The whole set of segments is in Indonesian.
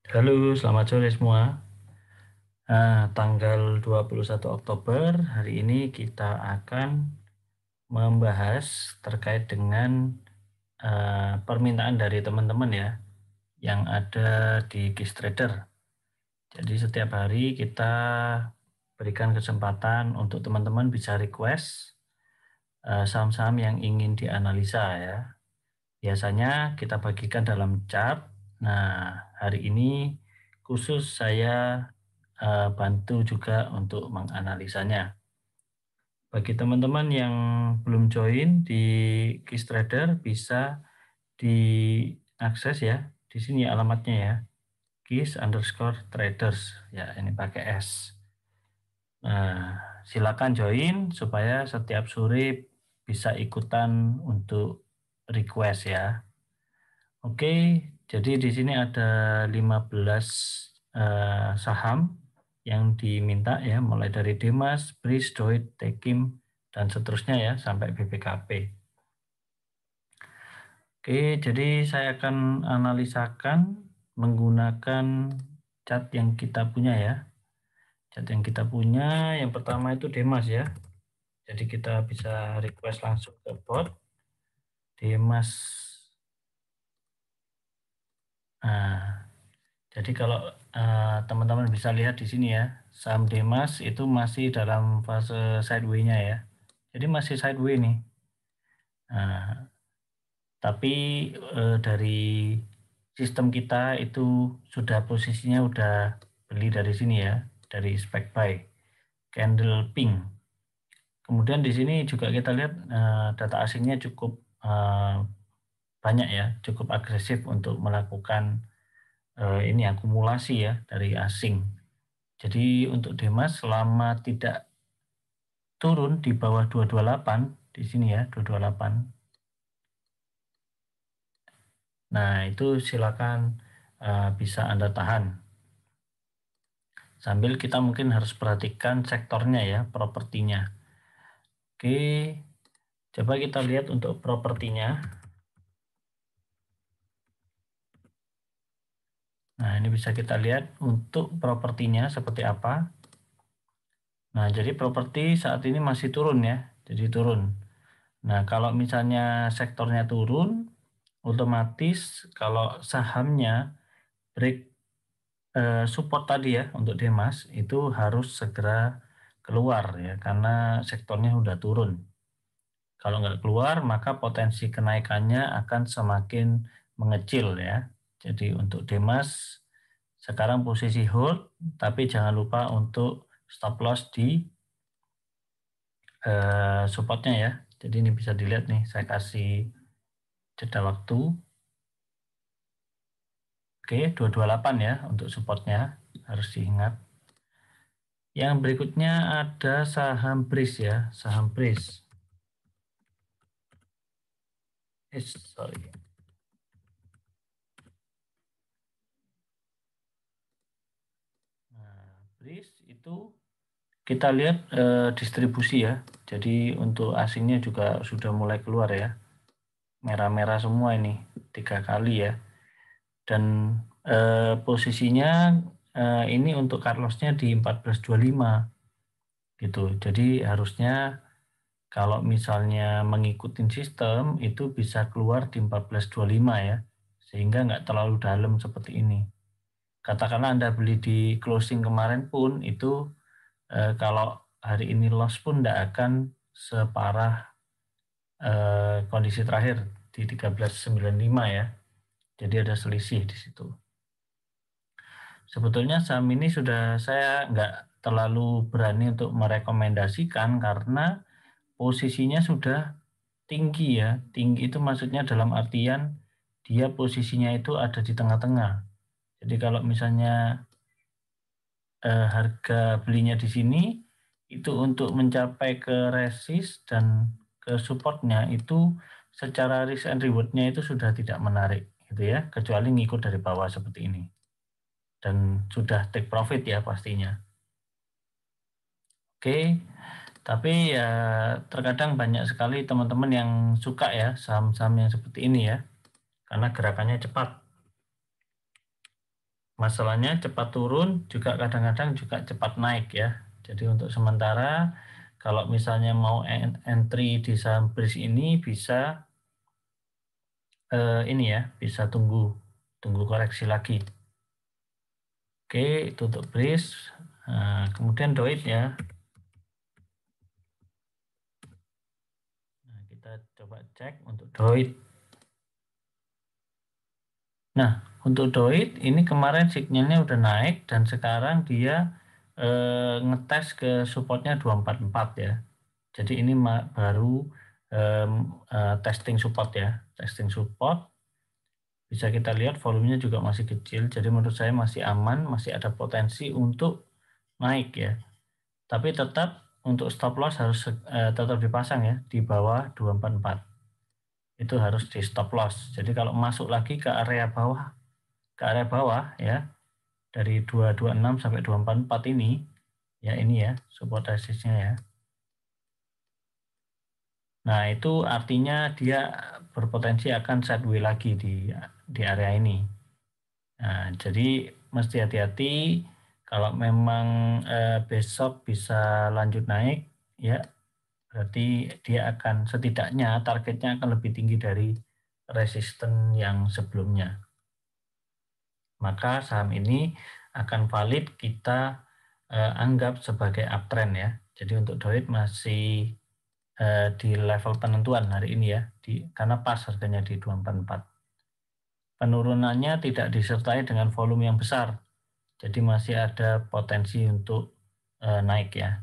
Halo, selamat sore semua. Tanggal 21 Oktober, hari ini kita akan membahas terkait dengan permintaan dari teman-teman ya, yang ada di GISTrader. Jadi setiap hari kita berikan kesempatan untuk teman-teman bisa request saham-saham yang ingin dianalisa ya. Biasanya kita bagikan dalam chart. Nah, hari ini khusus saya bantu juga untuk menganalisanya. Bagi teman-teman yang belum join di GISTrader bisa diakses ya. Di sini alamatnya ya. GIS_traders ya, ini pakai S. Nah, silakan join supaya setiap sore bisa ikutan untuk request ya. Oke, jadi di sini ada 15 saham yang diminta ya, mulai dari Demas, BRIS, Doit, Tekim, dan seterusnya ya, sampai BPKP. Oke, jadi saya akan analisakan menggunakan chart yang kita punya ya. Chart yang kita punya, yang pertama itu Demas ya. Jadi kita bisa request langsung ke bot. Demas. Nah, jadi kalau teman-teman bisa lihat di sini ya, saham Demas itu masih dalam fase sideway-nya ya. Jadi masih sideway nih. Nah, tapi dari sistem kita itu sudah posisinya udah beli dari sini ya, dari spec buy, candle pink. Kemudian di sini juga kita lihat data asingnya cukup banyak ya, cukup agresif untuk melakukan ini akumulasi ya dari asing. Jadi untuk Demas selama tidak turun di bawah 228 di sini ya, 228. Nah, itu silakan bisa Anda tahan. Sambil kita mungkin harus perhatikan sektornya ya, propertinya. Oke, coba kita lihat untuk propertinya. Nah, ini bisa kita lihat untuk propertinya seperti apa. Nah, jadi properti saat ini masih turun ya, jadi turun. Nah, kalau misalnya sektornya turun, otomatis kalau sahamnya break support tadi ya untuk Demas itu harus segera keluar ya karena sektornya udah turun. Kalau nggak keluar maka potensi kenaikannya akan semakin mengecil ya. Jadi untuk Demas sekarang posisi hold, tapi jangan lupa untuk stop loss di supportnya ya. Jadi ini bisa dilihat nih, saya kasih jeda waktu. Oke, 228 ya untuk supportnya, harus diingat. Yang berikutnya ada saham BRIS ya, saham BRIS. Sorry. Nah, BRIS itu kita lihat distribusi ya. Jadi untuk asingnya juga sudah mulai keluar ya. Merah-merah semua ini, 3 kali ya. Dan posisinya ini untuk cut loss-nya di 1425 gitu. Jadi harusnya kalau misalnya mengikuti sistem itu bisa keluar di 1425 ya, sehingga nggak terlalu dalam seperti ini. Katakanlah Anda beli di closing kemarin pun itu kalau hari ini loss pun nggak akan separah kondisi terakhir di 1395 ya. Jadi ada selisih di situ. Sebetulnya saham ini sudah saya nggak terlalu berani untuk merekomendasikan karena posisinya sudah tinggi ya. Tinggi itu maksudnya dalam artian dia posisinya itu ada di tengah-tengah. Jadi kalau misalnya harga belinya di sini itu untuk mencapai ke resist dan ke supportnya itu secara risk and rewardnya itu sudah tidak menarik gitu ya, kecuali ngikut dari bawah seperti ini dan sudah take profit ya pastinya. Oke, tapi ya terkadang banyak sekali teman-teman yang suka ya saham-saham yang seperti ini ya, karena gerakannya cepat. Masalahnya cepat turun juga kadang-kadang juga cepat naik ya. Jadi untuk sementara kalau misalnya mau entry di saham BRIS ini bisa ini ya, bisa tunggu koreksi lagi. Oke, itu untuk BRIS. Nah, kemudian DOIT ya. Nah, kita coba cek untuk DOIT. Nah, untuk DOIT ini kemarin signalnya udah naik dan sekarang dia ngetes ke supportnya 244 ya. Jadi ini baru testing support ya. Testing support bisa kita lihat volumenya juga masih kecil. Jadi menurut saya masih aman, masih ada potensi untuk naik ya. Tapi tetap untuk stop loss harus tetap dipasang ya di bawah 244. Itu harus di stop loss. Jadi kalau masuk lagi ke area bawah ya dari 226 sampai 244 ini ya support resistnya ya. Nah, itu artinya dia berpotensi akan sideways lagi di area ini. Nah, jadi mesti hati-hati kalau memang besok bisa lanjut naik ya, berarti dia akan setidaknya targetnya akan lebih tinggi dari resisten yang sebelumnya. Maka saham ini akan valid kita anggap sebagai uptrend ya. Jadi untuk DOIT masih di level penentuan hari ini ya, karena pas harganya di 244. Penurunannya tidak disertai dengan volume yang besar, jadi masih ada potensi untuk naik ya.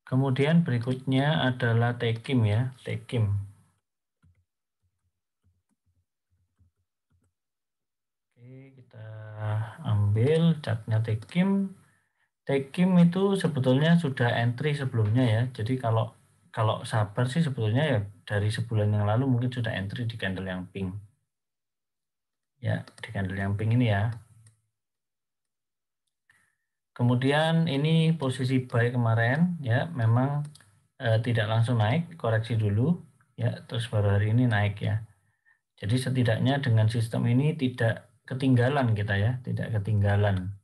Kemudian berikutnya adalah Tekim ya, Tekim. Oke, kita ambil chartnya Tekim. Tekim itu sebetulnya sudah entry sebelumnya ya. Jadi kalau kalau sabar sih sebetulnya ya dari sebulan yang lalu mungkin sudah entry di candle yang pink. Ya, di candle yang pink ini ya. Kemudian ini posisi buy kemarin ya, memang tidak langsung naik, koreksi dulu ya, terus baru hari ini naik ya. Jadi setidaknya dengan sistem ini tidak ketinggalan kita ya, tidak ketinggalan.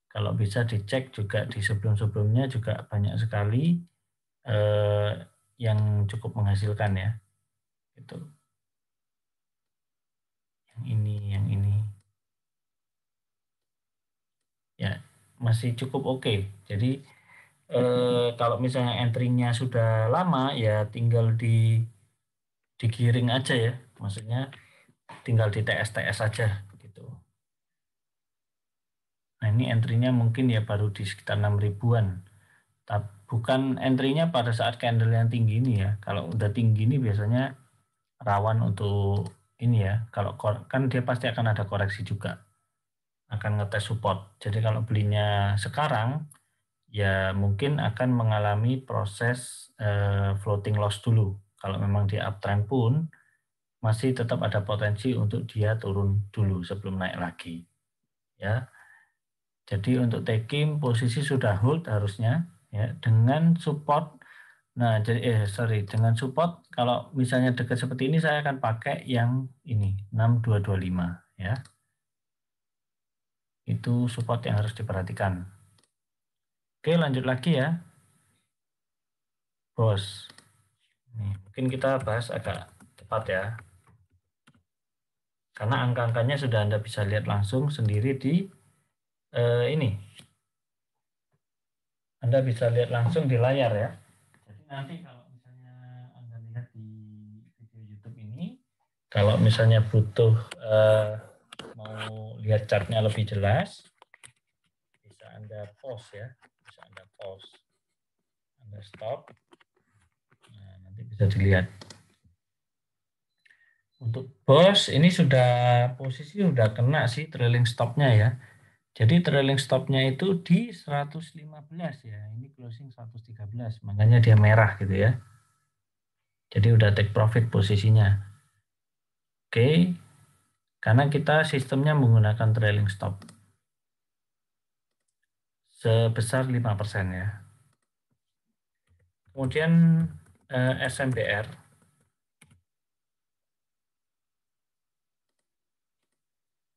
Kalau bisa dicek juga di sebelum-sebelumnya juga banyak sekali yang cukup menghasilkan ya. Itu. Yang ini. Ya, masih cukup oke. Jadi kalau misalnya entry-nya sudah lama ya tinggal digiring aja ya. Maksudnya tinggal di TS-TS aja gitu. Nah, ini entry-nya mungkin ya baru di sekitar 6 ribuan. Bukan entry-nya pada saat candle yang tinggi ini ya. Kalau udah tinggi ini biasanya rawan untuk ini ya. Kalau kan dia pasti akan ada koreksi juga. Akan ngetes support. Jadi kalau belinya sekarang ya mungkin akan mengalami proses floating loss dulu. Kalau memang di uptrend pun masih tetap ada potensi untuk dia turun dulu sebelum naik lagi. Ya. Jadi untuk taking posisi sudah hold harusnya ya dengan support. Nah, jadi dengan support kalau misalnya dekat seperti ini saya akan pakai yang ini 6225 ya. Itu support yang harus diperhatikan. Oke, lanjut lagi ya. Bos. Nih, mungkin kita bahas agak cepat ya. Karena angka-angkanya sudah Anda bisa lihat langsung sendiri di ini. Anda bisa lihat langsung di layar ya. Jadi nanti kalau misalnya Anda lihat di video YouTube ini, kalau misalnya butuh mau lihat chartnya lebih jelas, bisa Anda pause ya. Bisa Anda pause. Anda stop. Nah, nanti bisa dilihat. Untuk bos ini sudah posisi sudah kena sih trailing stopnya ya. Jadi trailing stopnya itu di 115 ya. Ini closing 113, makanya dia merah gitu ya. Jadi udah take profit posisinya. Oke, karena kita sistemnya menggunakan trailing stop. Sebesar 5% ya. Kemudian SMBR.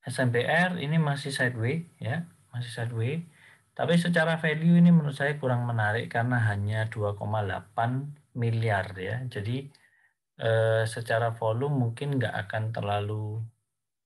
SMBR ini masih sideways ya, masih sideways. Tapi secara value ini menurut saya kurang menarik karena hanya 2,8 miliar ya. Jadi secara volume mungkin nggak akan terlalu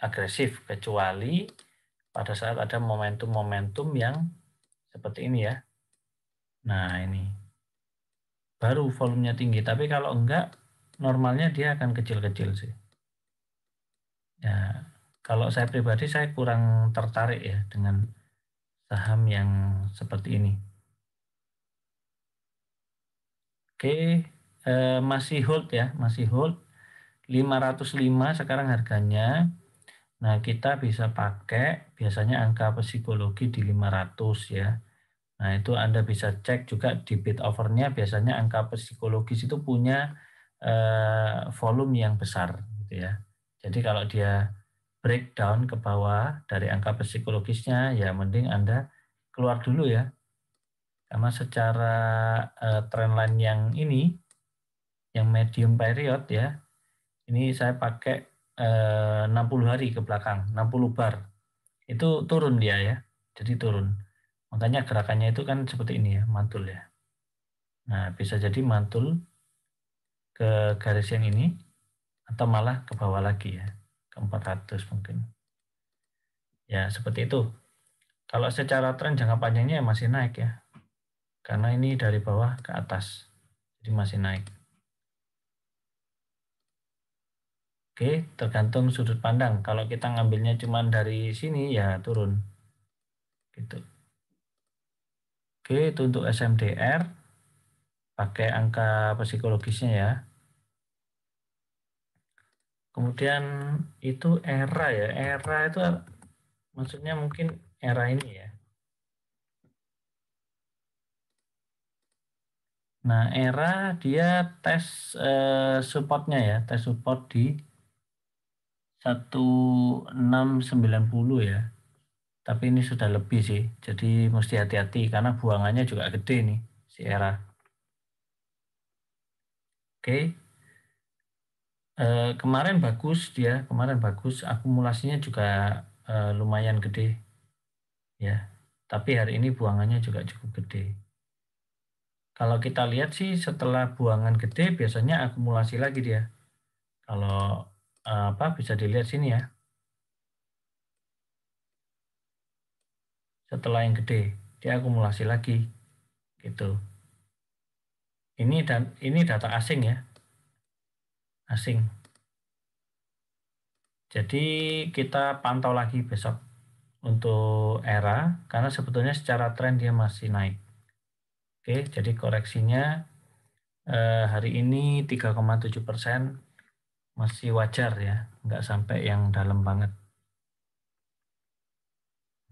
agresif kecuali pada saat ada momentum-momentum yang seperti ini ya. Nah ini baru volumenya tinggi. Tapi kalau enggak, normalnya dia akan kecil-kecil sih. Ya, kalau saya pribadi saya kurang tertarik ya dengan saham yang seperti ini. Oke, masih hold ya, masih hold 505 sekarang harganya. Nah, kita bisa pakai biasanya angka psikologi di 500 ya. Nah, itu Anda bisa cek juga di bid overnya biasanya angka psikologis itu punya volume yang besar gitu ya. Jadi kalau dia breakdown ke bawah dari angka psikologisnya ya mending Anda keluar dulu ya. Karena secara trendline yang ini yang medium period ya, ini saya pakai 60 hari ke belakang, 60 bar. Itu turun dia ya. Jadi turun. Makanya gerakannya itu kan seperti ini ya, mantul ya. Nah, bisa jadi mantul ke garis yang ini atau malah ke bawah lagi ya, ke 400 mungkin. Ya, seperti itu. Kalau secara tren jangka panjangnya ya masih naik ya. Karena ini dari bawah ke atas. Jadi masih naik. Oke, tergantung sudut pandang. Kalau kita ngambilnya cuma dari sini ya turun. Gitu. Oke, itu untuk SMDR. Pakai angka psikologisnya ya. Kemudian itu era ya. Era itu maksudnya mungkin era ini ya. Nah, era dia tes supportnya ya, tes support di 1690 ya. Tapi ini sudah lebih sih, jadi mesti hati-hati karena buangannya juga gede nih si era. Oke, kemarin bagus dia, kemarin bagus, akumulasinya juga lumayan gede ya. Tapi hari ini buangannya juga cukup gede. Kalau kita lihat sih setelah buangan gede biasanya akumulasi lagi dia. Kalau apa bisa dilihat sini ya. Setelah yang gede dia akumulasi lagi gitu. Ini data asing ya, asing. Jadi kita pantau lagi besok untuk era karena sebetulnya secara tren dia masih naik. Oke, jadi koreksinya hari ini 3,7% masih wajar ya, nggak sampai yang dalam banget.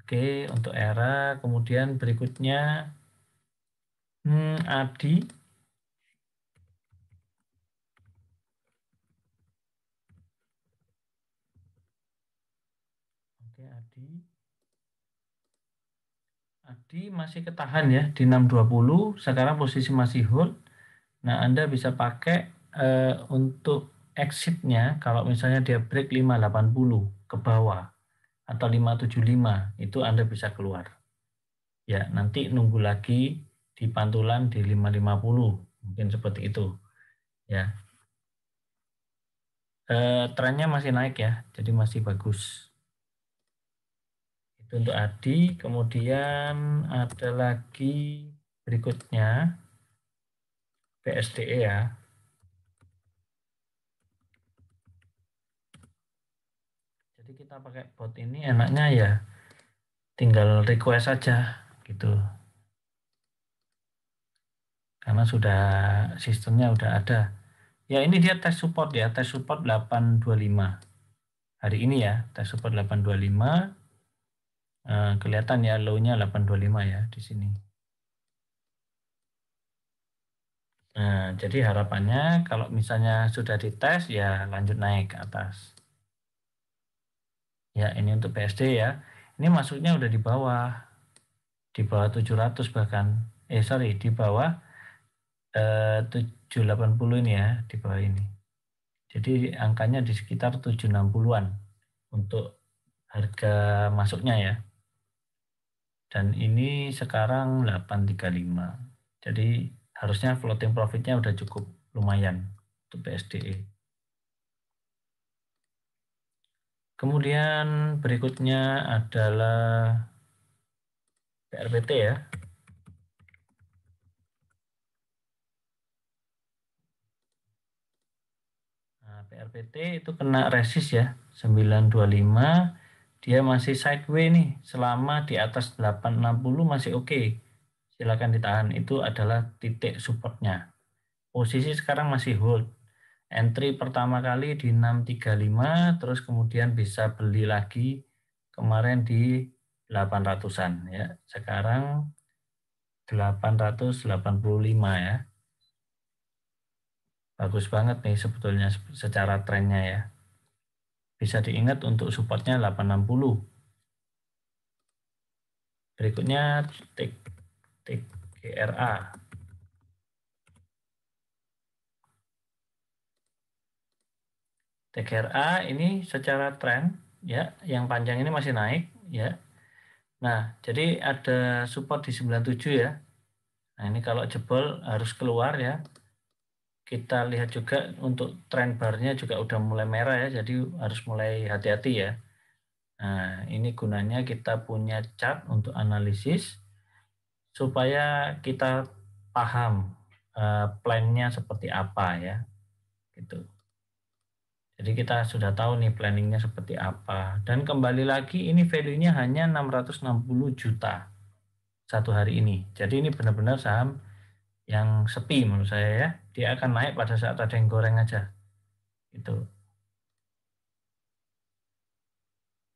Oke, untuk era kemudian berikutnya ADI. Oke, ADI masih ketahan ya di 620, sekarang posisi masih hold. Nah, Anda bisa pakai untuk exitnya kalau misalnya dia break 580 ke bawah atau 575 itu Anda bisa keluar. Ya, nanti nunggu lagi di pantulan di 550 mungkin seperti itu. Ya, trennya masih naik ya, jadi masih bagus. Itu untuk ADI, kemudian ada lagi berikutnya PSDE ya. Jadi kita pakai bot ini enaknya ya tinggal request saja gitu. Karena sudah sistemnya udah ada. Ya ini dia tes support ya, tes support 825. Hari ini ya, tes support 825. Kelihatan ya low-nya 825 ya di sini. Nah, jadi harapannya kalau misalnya sudah dites ya lanjut naik ke atas. Ya, ini untuk PSD ya. Ini masuknya udah di bawah 700 bahkan. Sorry, di bawah 780 ini ya, di bawah ini. Jadi angkanya di sekitar 760-an untuk harga masuknya ya. Dan ini sekarang 835. Jadi harusnya floating profitnya udah cukup lumayan untuk BSDE. Kemudian berikutnya adalah PRPT ya. Nah, PRPT itu kena resist ya, 925. Dia masih sideways nih, selama di atas 860 masih oke. Silakan ditahan, itu adalah titik supportnya. Posisi sekarang masih hold. Entry pertama kali di 635, terus kemudian bisa beli lagi kemarin di 800-an ya. Sekarang 885 ya. Bagus banget nih sebetulnya secara trennya ya. Bisa diingat untuk supportnya 860. Berikutnya TGRA. TGRA ini secara tren ya, yang panjang ini masih naik ya. Nah, jadi ada support di 97 ya. Nah, ini kalau jebol harus keluar ya. Kita lihat juga untuk tren barnya juga udah mulai merah ya, jadi harus mulai hati-hati ya. Nah, ini gunanya kita punya chart untuk analisis supaya kita paham plan-nya seperti apa ya, gitu. Jadi kita sudah tahu nih planningnya seperti apa. Dan kembali lagi ini value-nya hanya 660 juta satu hari ini. Jadi ini benar-benar saham yang sepi menurut saya ya. Dia akan naik pada saat ada yang goreng aja. Gitu.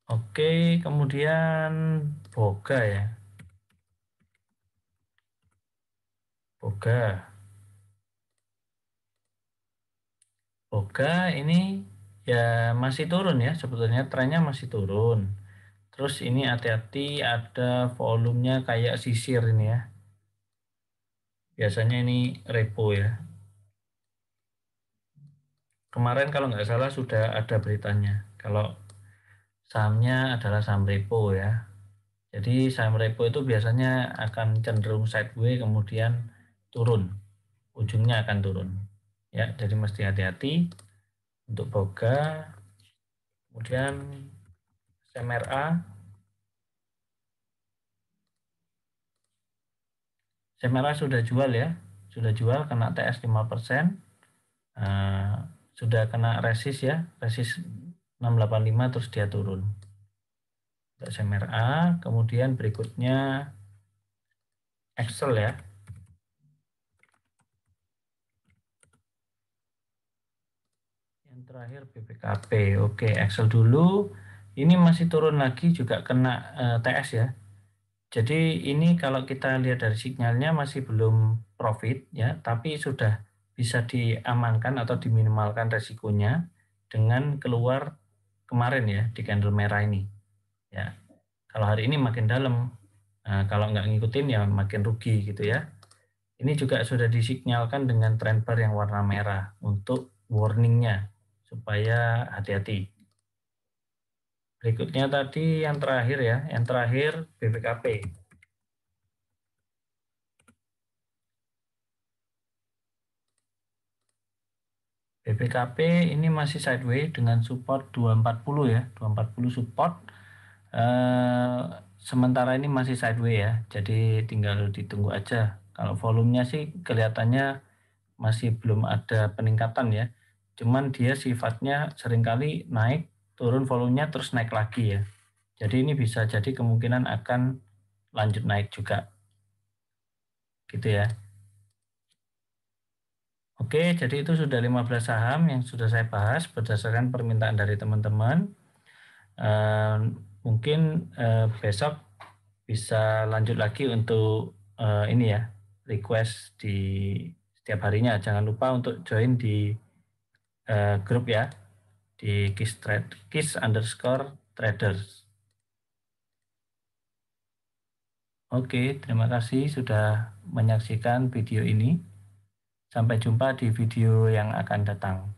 Oke, kemudian Boga ya. Boga. Boga ini ya masih turun ya. Sebetulnya trennya masih turun. Terus ini hati-hati ada volumenya kayak sisir ini ya. Biasanya ini repo ya. Kemarin kalau nggak salah sudah ada beritanya. Kalau sahamnya adalah saham repo ya. Jadi saham repo itu biasanya akan cenderung sideways kemudian turun. Ujungnya akan turun. Ya, jadi mesti hati-hati untuk Boga. Kemudian SMRA. SMRA sudah jual ya. Sudah jual kena TS 5%. Sudah kena resist ya. Resist 685 terus dia turun. Untuk SMRA. Kemudian berikutnya Excel ya. Yang terakhir BPKP. Oke, Excel dulu. Ini masih turun lagi juga kena TS ya. Jadi ini kalau kita lihat dari sinyalnya masih belum profit ya, tapi sudah bisa diamankan atau diminimalkan resikonya dengan keluar kemarin ya di candle merah ini. Ya, kalau hari ini makin dalam, nah, kalau nggak ngikutin ya makin rugi gitu ya. Ini juga sudah disinyalkan dengan trend bar yang warna merah untuk warningnya supaya hati-hati. Berikutnya tadi yang terakhir ya, yang terakhir BPKP. BPKP ini masih sideways dengan support 240 ya, 240 support. Sementara ini masih sideways ya, jadi tinggal ditunggu aja. Kalau volumenya sih kelihatannya masih belum ada peningkatan ya. Cuman dia sifatnya seringkali naik, turun volumenya terus naik lagi ya. Jadi ini bisa jadi kemungkinan akan lanjut naik juga. Gitu ya. Oke, jadi itu sudah 15 saham yang sudah saya bahas berdasarkan permintaan dari teman-teman. Mungkin besok bisa lanjut lagi untuk ini ya, request di setiap harinya. Jangan lupa untuk join di grup ya, di KIS_traders. Oke, terima kasih sudah menyaksikan video ini. Sampai jumpa di video yang akan datang.